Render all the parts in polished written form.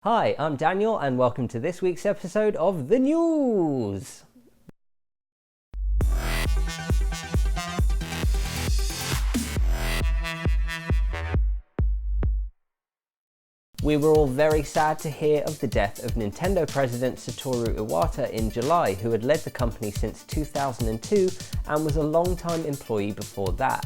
Hi, I'm Daniel and welcome to this week's episode of The News! We were all very sad to hear of the death of Nintendo president Satoru Iwata in July, who had led the company since 2002 and was a long-time employee before that.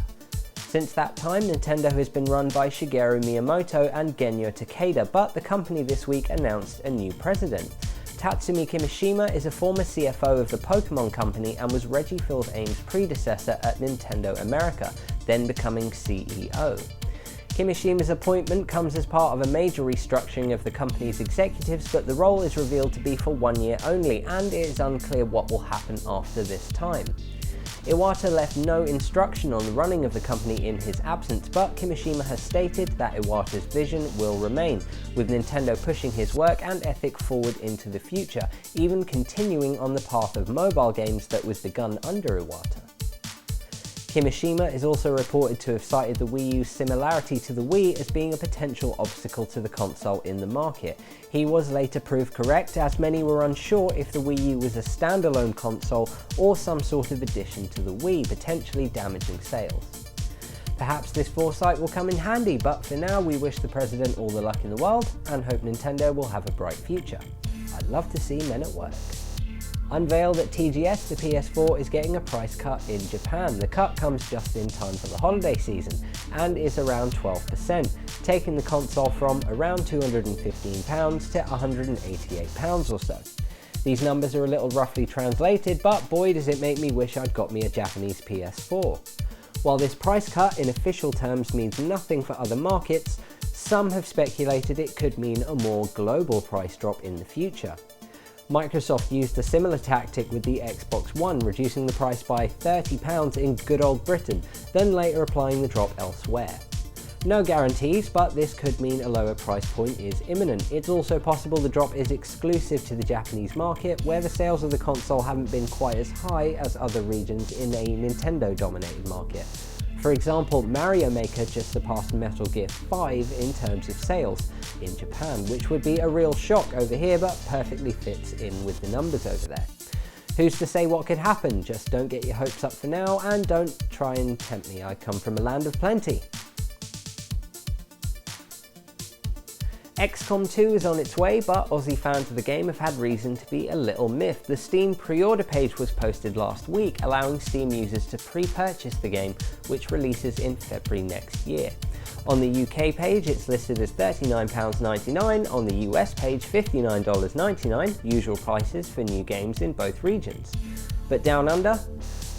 Since that time, Nintendo has been run by Shigeru Miyamoto and Genyo Takeda, but the company this week announced a new president. Tatsumi Kimishima is a former CFO of the Pokemon Company and was Reggie Fils-Aim's predecessor at Nintendo America, then becoming CEO. Kimishima's appointment comes as part of a major restructuring of the company's executives, but the role is revealed to be for 1 year only, and it is unclear what will happen after this time. Iwata left no instruction on the running of the company in his absence, but Kimishima has stated that Iwata's vision will remain, with Nintendo pushing his work and ethic forward into the future, even continuing on the path of mobile games that was begun under Iwata. Kimishima is also reported to have cited the Wii U's similarity to the Wii as being a potential obstacle to the console in the market. He was later proved correct, as many were unsure if the Wii U was a standalone console or some sort of addition to the Wii, potentially damaging sales. Perhaps this foresight will come in handy, but for now we wish the president all the luck in the world and hope Nintendo will have a bright future. I'd love to see men at work. Unveiled at TGS, the PS4 is getting a price cut in Japan. The cut comes just in time for the holiday season and is around 12%, taking the console from around £215 to £188 or so. These numbers are a little roughly translated, but boy does it make me wish I'd got me a Japanese PS4. While this price cut in official terms means nothing for other markets, some have speculated it could mean a more global price drop in the future. Microsoft used a similar tactic with the Xbox One, reducing the price by £30 in good old Britain, then later applying the drop elsewhere. No guarantees, but this could mean a lower price point is imminent. It's also possible the drop is exclusive to the Japanese market, where the sales of the console haven't been quite as high as other regions in a Nintendo-dominated market. For example, Mario Maker just surpassed Metal Gear 5 in terms of sales in Japan, which would be a real shock over here, but perfectly fits in with the numbers over there. Who's to say what could happen? Just don't get your hopes up for now, and don't try and tempt me. I come from a land of plenty. XCOM 2 is on its way, but Aussie fans of the game have had reason to be a little miffed. The Steam pre-order page was posted last week, allowing Steam users to pre-purchase the game, which releases in February next year. On the UK page, it's listed as £39.99, on the US page $59.99, usual prices for new games in both regions. But down under,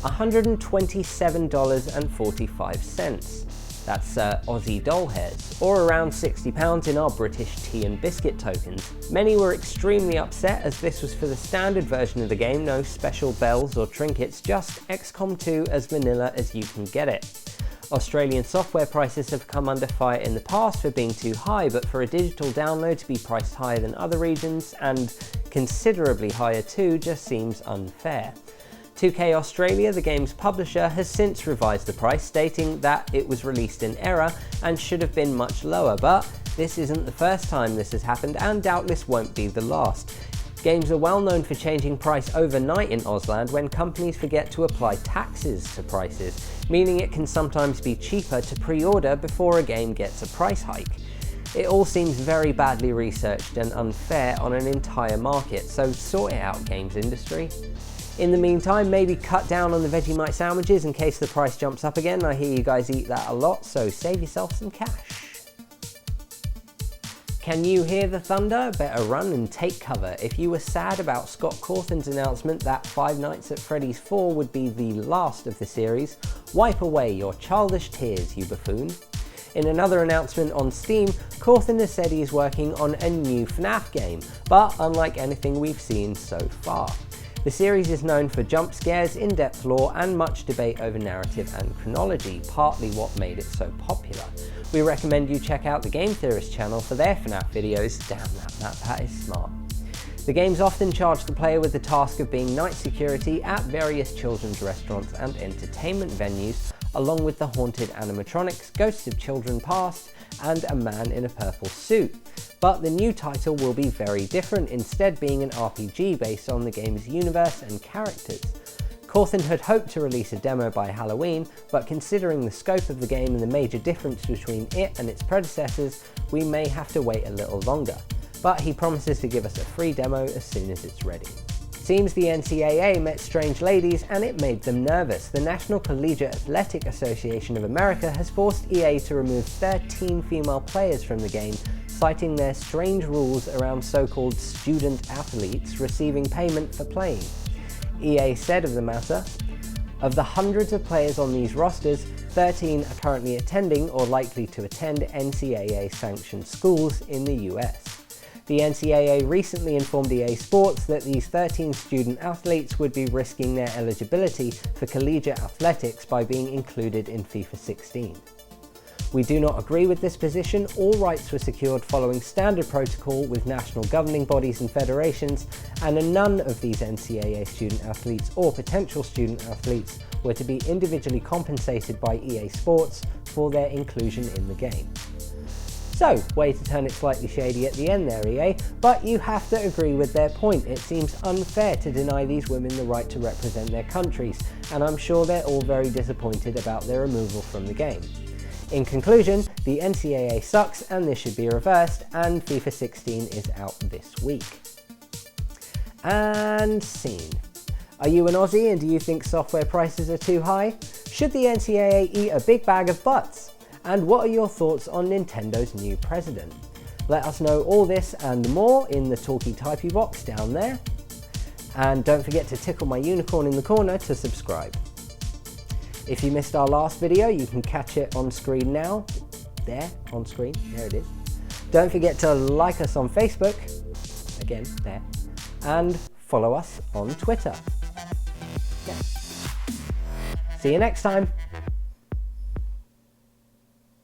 $127.45. That's Aussie doll hairs, or around £60 in our British tea and biscuit tokens. Many were extremely upset, as this was for the standard version of the game, no special bells or trinkets, just XCOM 2 as vanilla as you can get it. Australian software prices have come under fire in the past for being too high, but for a digital download to be priced higher than other regions, and considerably higher too, just seems unfair. 2K Australia, the game's publisher, has since revised the price, stating that it was released in error and should have been much lower, but this isn't the first time this has happened and doubtless won't be the last. Games are well known for changing price overnight in Ausland when companies forget to apply taxes to prices, meaning it can sometimes be cheaper to pre-order before a game gets a price hike. It all seems very badly researched and unfair on an entire market, so sort it out, games industry. In the meantime, maybe cut down on the Vegemite sandwiches in case the price jumps up again. I hear you guys eat that a lot, so save yourself some cash. Can you hear the thunder? Better run and take cover. If you were sad about Scott Cawthon's announcement that Five Nights at Freddy's 4 would be the last of the series, wipe away your childish tears, you buffoon. In another announcement on Steam, Cawthon has said he is working on a new FNAF game, but unlike anything we've seen so far. The series is known for jump scares, in-depth lore, and much debate over narrative and chronology, partly what made it so popular. We recommend you check out the Game Theorist channel for their FNAF videos. Damn, that is smart. The games often charge the player with the task of being night security at various children's restaurants and entertainment venues, along with the haunted animatronics, ghosts of children past, and a man in a purple suit. But the new title will be very different, instead being an RPG based on the game's universe and characters. Cawthon had hoped to release a demo by Halloween, but considering the scope of the game and the major difference between it and its predecessors, we may have to wait a little longer. But he promises to give us a free demo as soon as it's ready. Seems the NCAA met strange ladies and it made them nervous. The National Collegiate Athletic Association of America has forced EA to remove 13 female players from the game, citing their strange rules around so-called student athletes receiving payment for playing. EA said of the matter, "Of the hundreds of players on these rosters, 13 are currently attending or likely to attend NCAA-sanctioned schools in the US. The NCAA recently informed EA Sports that these 13 student athletes would be risking their eligibility for collegiate athletics by being included in FIFA 16. We do not agree with this position. All rights were secured following standard protocol with national governing bodies and federations, and none of these NCAA student athletes or potential student athletes were to be individually compensated by EA Sports for their inclusion in the game." So, way to turn it slightly shady at the end there, EA, but you have to agree with their point. It seems unfair to deny these women the right to represent their countries, and I'm sure they're all very disappointed about their removal from the game. In conclusion, the NCAA sucks and this should be reversed, and FIFA 16 is out this week. And scene. Are you an Aussie and do you think software prices are too high? Should the NCAA eat a big bag of butts? And what are your thoughts on Nintendo's new president? Let us know all this and more in the talky typey box down there. And don't forget to tickle my unicorn in the corner to subscribe. If you missed our last video, you can catch it on screen now. There, on screen, there it is. Don't forget to like us on Facebook, again, there, and follow us on Twitter. Yeah. See you next time.